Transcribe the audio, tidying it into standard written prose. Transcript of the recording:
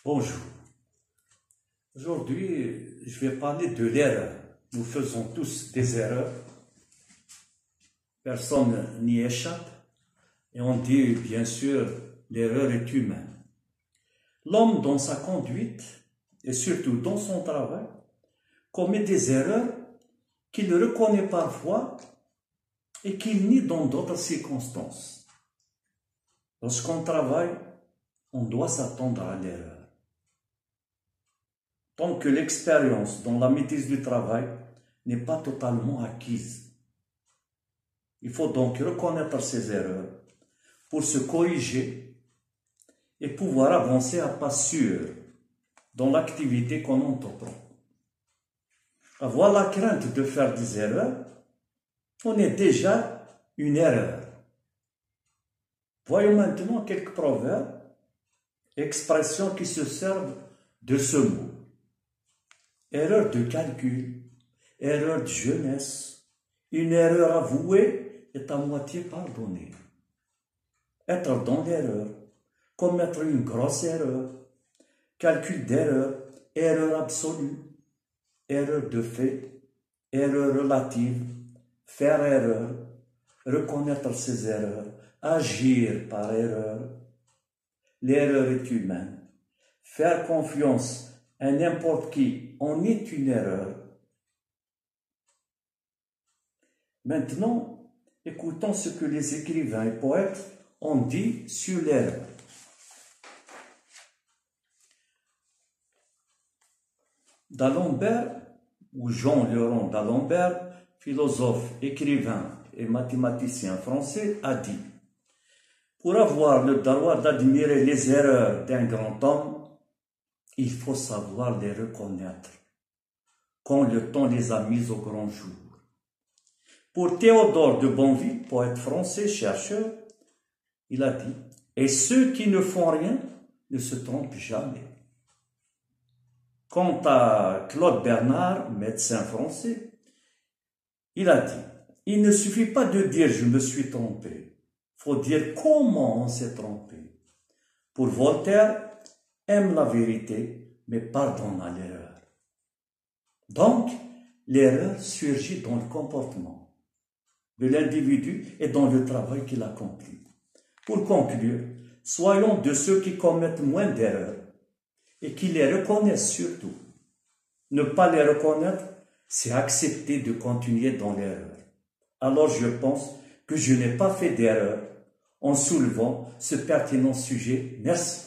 Bonjour. Aujourd'hui, je vais parler de l'erreur. Nous faisons tous des erreurs. Personne n'y échappe. Et on dit, bien sûr, l'erreur est humaine. L'homme, dans sa conduite, et surtout dans son travail, commet des erreurs qu'il reconnaît parfois et qu'il nie dans d'autres circonstances. Lorsqu'on travaille, on doit s'attendre à l'erreur. Tant que l'expérience dans la maîtrise du travail n'est pas totalement acquise. Il faut donc reconnaître ses erreurs pour se corriger et pouvoir avancer à pas sûr dans l'activité qu'on entreprend. Avoir la crainte de faire des erreurs, on est déjà une erreur. Voyons maintenant quelques proverbes, expressions qui se servent de ce mot. Erreur de calcul, erreur de jeunesse, une erreur avouée est à moitié pardonnée. Être dans l'erreur, commettre une grosse erreur, calcul d'erreur, erreur absolue, erreur de fait, erreur relative, faire erreur, reconnaître ses erreurs, agir par erreur. L'erreur est humaine. Faire confiance à n'importe qui en est une erreur. Maintenant, écoutons ce que les écrivains et poètes ont dit sur l'erreur. D'Alembert, ou Jean-Laurent d'Alembert, philosophe, écrivain et mathématicien français, a dit: pour avoir le droit d'admirer les erreurs d'un grand homme, il faut savoir les reconnaître, quand le temps les a mises au grand jour. Pour Théodore de Bonville, poète français, chercheur, il a dit: et ceux qui ne font rien ne se trompent jamais. Quant à Claude Bernard, médecin français, il a dit: il ne suffit pas de dire je me suis trompé, il faut dire comment on s'est trompé. Pour Voltaire, aime la vérité, mais pardonne à l'erreur. Donc, l'erreur surgit dans le comportement de l'individu et dans le travail qu'il accomplit. Pour conclure, soyons de ceux qui commettent moins d'erreurs et qui les reconnaissent surtout. Ne pas les reconnaître, c'est accepter de continuer dans l'erreur. Alors je pense que je n'ai pas fait d'erreur en soulevant ce pertinent sujet. Merci.